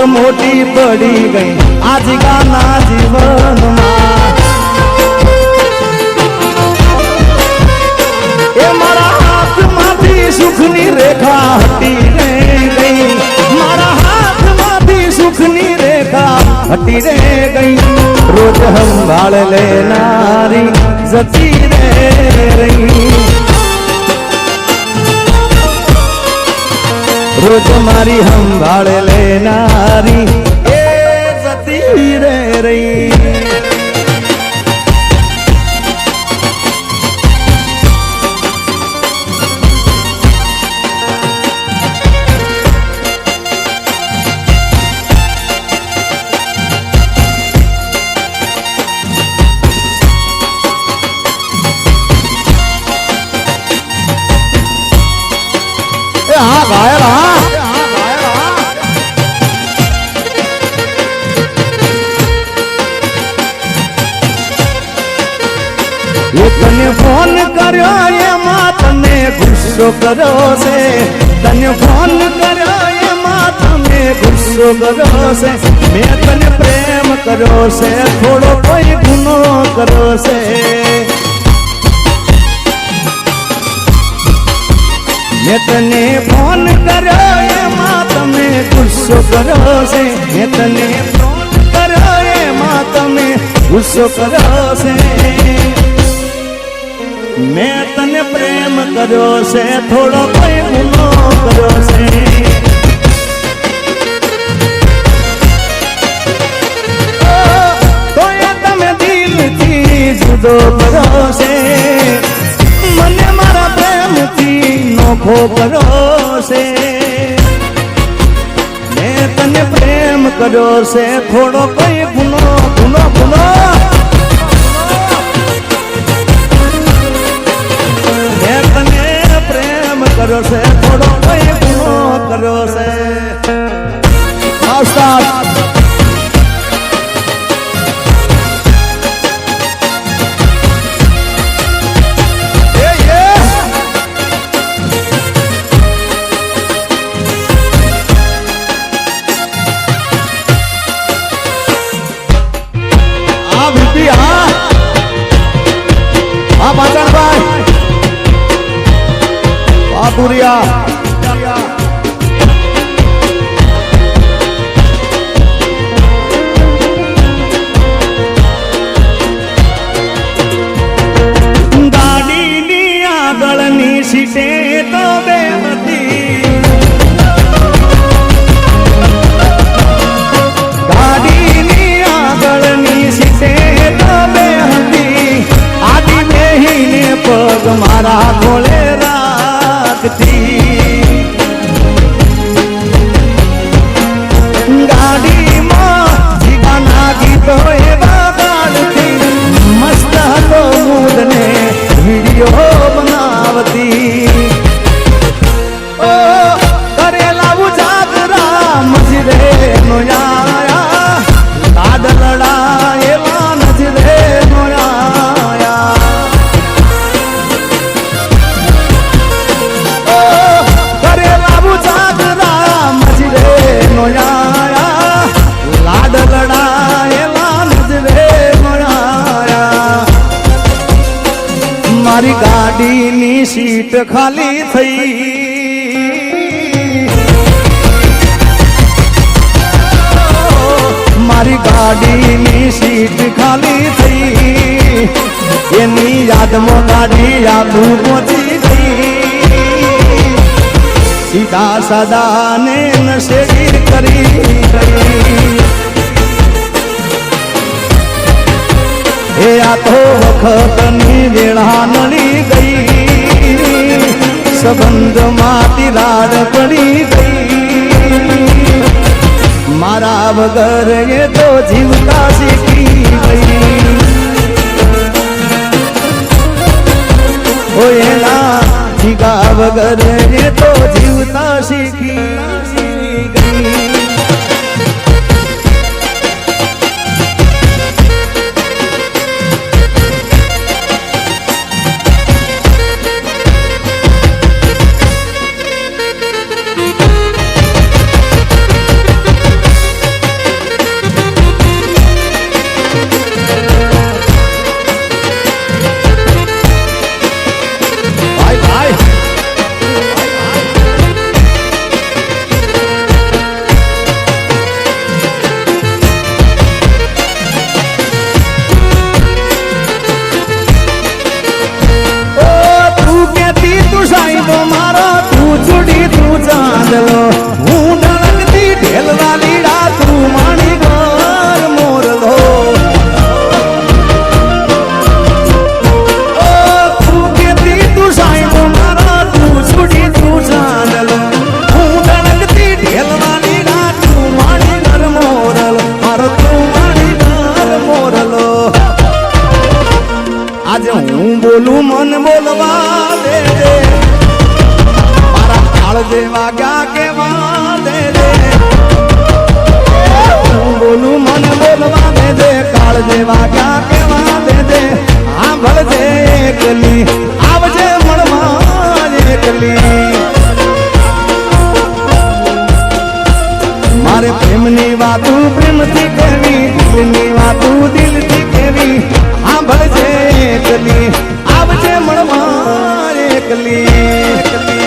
મોટી પડી ગઈ આજકાલના જીવનમાં એ મારા હાથમાંથી સુખની રેખા હટી રે ગઈ મારા હાથમાંથી સુખની રેખા હટી રે ગઈ રોજ સંભાળ લેનારી જતી રે રહી રોજ મારી સંભાળ લેનારી એ જતી રે રહી તને ફોન કર્યો એમાં તને ગુસ્સો કર્યો છે તને ફોન કર્યો એમાં તમે ગુસ્સો કર્યો છે મેં તને પ્રેમ કર્યો છે થોડો કોઈ ગુનો કર્યો છે મેં તને ફોન કર્યો એમાં તમે ગુસ્સો કર્યો છે મેં તને ફોન કર્યો એમાં તમે ગુસ્સો કર્યો છે મેં તને પ્રેમ કર્યો છે થોડો કોઈ ગુનો કર્યો છે તો એ તમે દિલથી જુદો કર્યો છે મને મારા પ્રેમથી નોખો કર્યો છે મેં તને પ્રેમ કર્યો છે થોડો કોઈ ગુનો ગુનો ગુનો કર્યો છે થોડો કોઈ ગુનો કર્યો છે આ બીપી હા પાછળભાઈ બાબુરિયા ગાડીની આગળની સીટે તો બે હતી ગાડીની આગળની સીટે તો બે હતી આડી બેહીને પગ મારા ખોળે ગાડીમાં જીવાના ગીતો એવા ગાડતી મસ્ત હતો મૂડ ને વિડીયો બનાવતી ઓ કરેલા ઉજાગરા મજરે નો આયા લાડ લડાયેલા નજરે નો આયા લાડ લડાયેલા નજરે મળાયા મારી ગાડીની સીટ ખાલી થઈ મારી ગાડીની સીટ ખાલી થઈ એની યાદમાં ગાડી યાદુ પહોંચી ગઈ સીધા સાદા ને નશેડી કરી એ આ તો વખતની વેળા નડી ગઈ સંબંધમાં તિરાડ પડી ગઈ મારા વગર એ તો જીવતા શીખી ગઈ ઓ એના જીગા વગર એ તો જીવતા શીખી ગઈ પ્રેમની વાતું પ્રેમથી કહેવી, દિલની વાતું દિલથી કહેવી. સાંભળજે એકલી, આવજે મળવા એકલી.